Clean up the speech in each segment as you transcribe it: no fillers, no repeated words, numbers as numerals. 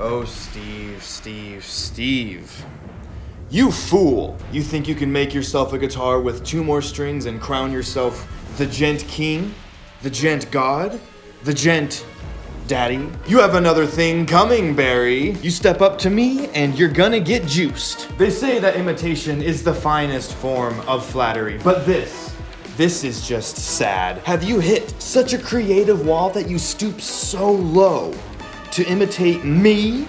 Oh, Steve. You fool! You think you can make yourself a guitar with 2 more strings and crown yourself the gent king? The gent god? The gent daddy? You have another thing coming, Barry. You step up to me and you're gonna get juiced. They say that imitation is the finest form of flattery, but this is just sad. Have you hit such a creative wall that you stoop so low to imitate me?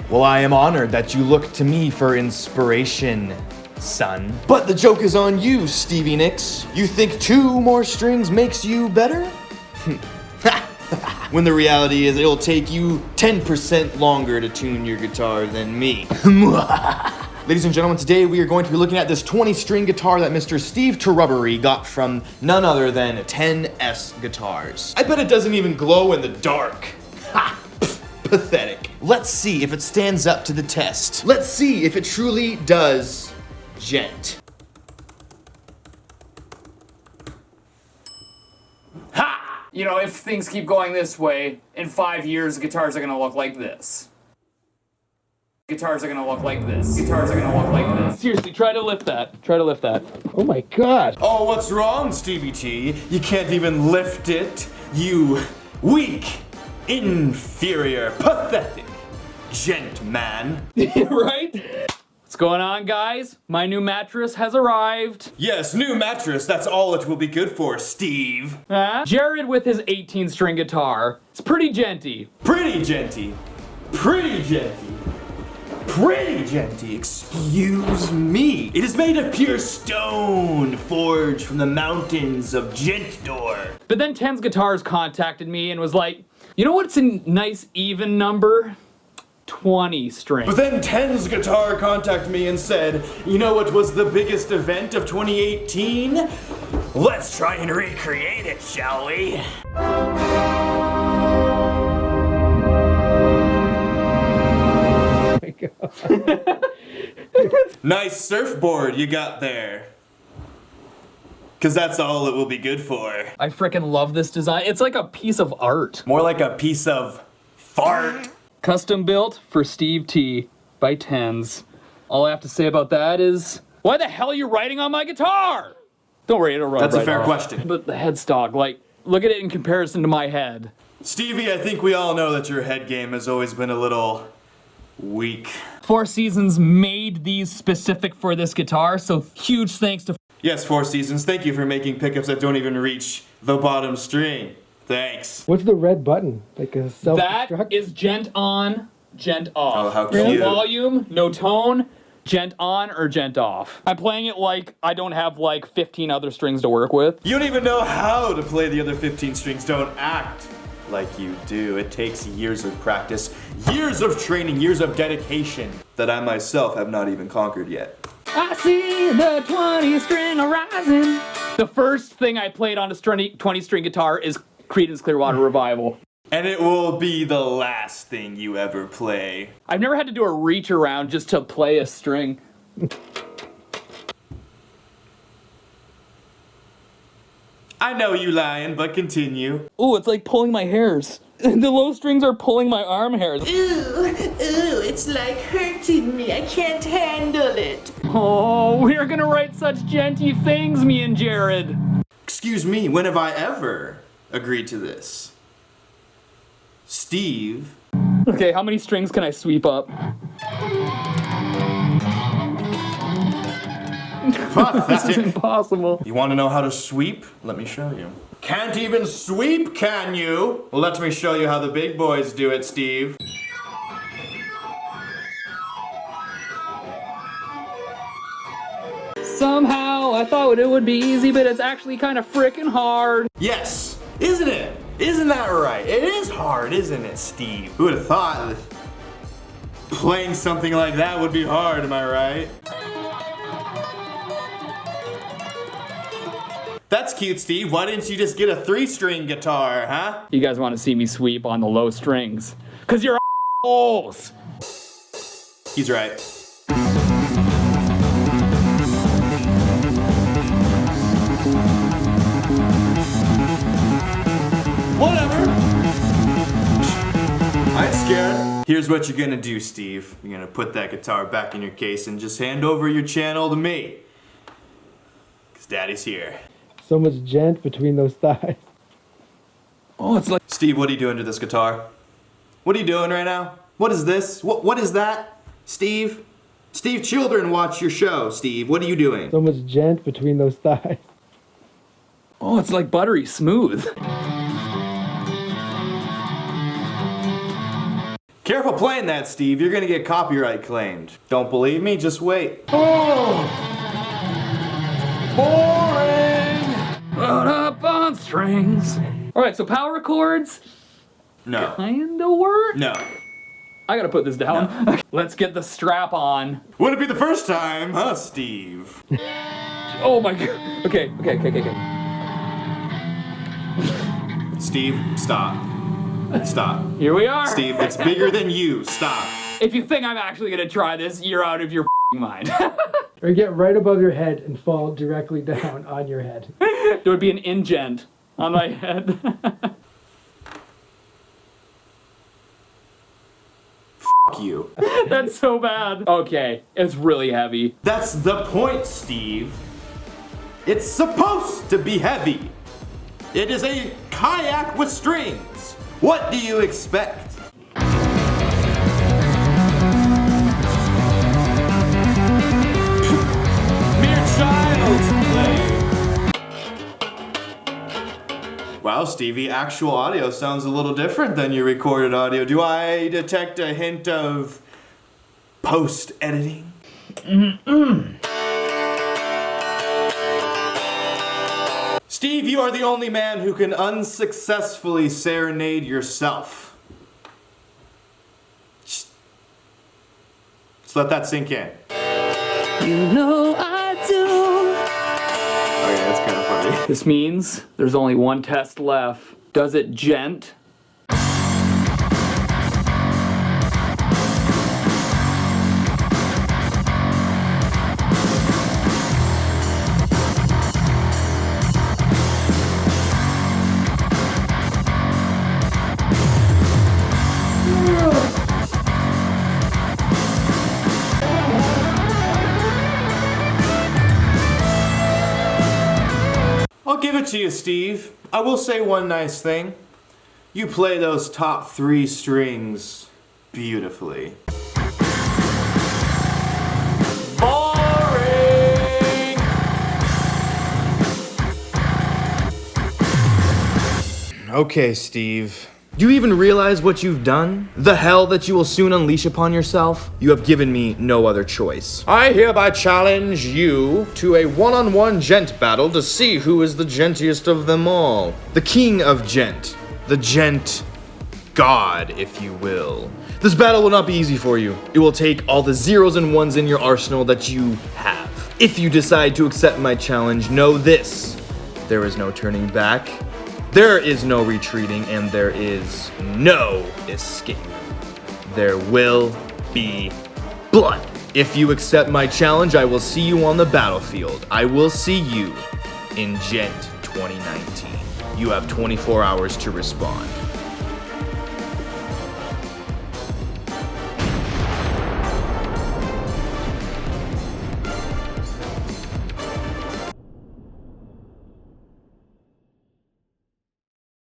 Well, I am honored that you look to me for inspiration, son. But the joke is on you, Stevie Nicks. You think 2 more strings makes you better? When the reality is it'll take you 10% longer to tune your guitar than me. Ladies and gentlemen, today we are going to be looking at this 20-string guitar that Mr. Steve Terrubbery got from none other than 10S Guitars. I bet it doesn't even glow in the dark. Ha! Pathetic. Let's see if it stands up to the test. Let's see if it truly does gent. Ha! You know, if things keep going this way, in 5 years, guitars are gonna look like this. Guitars are gonna look like this. Guitars are gonna look like this. Seriously, try to lift that. Try to lift that. Oh my god. Oh, what's wrong, Stevie T? You can't even lift it, you weak, inferior, pathetic gent man. Right? What's going on, guys? My new mattress has arrived. Yes, new mattress, that's all it will be good for, Steve. Jared with his 18-string guitar. It's pretty genty. Pretty genty. Pretty genty. Pretty genty, excuse me. It is made of pure stone, forged from the mountains of Gentdor. But then 10's Guitars contacted me and was like, you know what's a nice even number? 20 strings. But then 10's Guitar contacted me and said, you know what was the biggest event of 2018? Let's try and recreate it, shall we? Oh my god. Nice surfboard you got there. Cause that's all it will be good for. I frickin' love this design. It's like a piece of art. More like a piece of fart. Custom built for Steve T by 10's. All I have to say about that is, why the hell are you writing on my guitar? Don't worry, it'll run That's a right fair off. question. But the headstock, like, look at it in comparison to my head. Stevie, I think we all know that your head game has always been a little weak. 4 Seasons made these specific for this guitar, so huge thanks to Yes, 4 Seasons, thank you for making pickups that don't even reach the bottom string. Thanks. What's the red button? Like a self-destruct? That is gent on, gent off. Oh, how No cute. volume, no tone, gent on or gent off. I'm playing it like I don't have like 15 other strings to work with. You don't even know how to play the other 15 strings. Don't act like you do. It takes years of practice, years of training, years of dedication that I myself have not even conquered yet. I see the 20-string horizon. The first thing I played on a 20-string guitar is Creedence Clearwater Revival. And it will be the last thing you ever play. I've never had to do a reach around just to play a string. I know you lying, but continue. Ooh, it's like pulling my hairs. The low strings are pulling my arm hairs. Ooh, it's like hurting me. I can't handle it. Oh, we're gonna write such genty things, me and Jared. Excuse me, when have I ever agreed to this? Steve? Okay, how many strings can I sweep up? This is impossible. You want to know how to sweep? Let me show you. Can't even sweep, can you? Well, let me show you how the big boys do it, Steve. Somehow, I thought it would be easy, but it's actually kind of frickin' hard. Yes, isn't it? Isn't that right? It is hard, isn't it, Steve? Who would have thought that playing something like that would be hard, am I right? That's cute, Steve. Why didn't you just get a 3-string guitar, huh? You guys want to see me sweep on the low strings? Cause you're assholes. He's right. Whatever. I ain't scared. Here's what you're gonna do, Steve. You're gonna put that guitar back in your case and just hand over your channel to me. Cause Daddy's here. So much gent between those thighs. Oh, it's like... Steve, what are you doing to this guitar? What are you doing right now? What is this? What is that? Steve? Steve, children watch your show, Steve. What are you doing? So much gent between those thighs. Oh, it's like buttery smooth. Careful playing that, Steve. You're gonna get copyright claimed. Don't believe me? Just wait. Oh! Boring! Put up on strings. Alright, so power chords No. kinda work? No. I gotta put this down. Let's get the strap on. Would it be the first time, huh, Steve? Oh my god. Okay. Steve, stop. Stop. Here we are. Steve, it's bigger than you. Stop. If you think I'm actually gonna try this, you're out of your mind. Or get right above your head and fall directly down on your head. There would be an ingent on my head. Fuck you. That's so bad. Okay, it's really heavy. That's the point, Steve. It's supposed to be heavy. It is a kayak with strings. What do you expect? Mere child's play. Wow, Stevie, actual audio sounds a little different than your recorded audio. Do I detect a hint of post-editing? Steve, you are the only man who can unsuccessfully serenade yourself. Just let that sink in. You know I do. Okay, that's kind of funny. This means there's only one test left. Does it gent? I'll give it to you, Steve. I will say one nice thing. You play those top 3 strings beautifully. Boring! Okay, Steve. Do you even realize what you've done? The hell that you will soon unleash upon yourself? You have given me no other choice. I hereby challenge you to a one-on-one gent battle to see who is the gentiest of them all. The king of gent. The gent god, if you will. This battle will not be easy for you. It will take all the zeros and ones in your arsenal that you have. If you decide to accept my challenge, know this. There is no turning back. There is no retreating, and there is no escape. There will be blood. If you accept my challenge, I will see you on the battlefield. I will see you in Gent 2019. You have 24 hours to respond.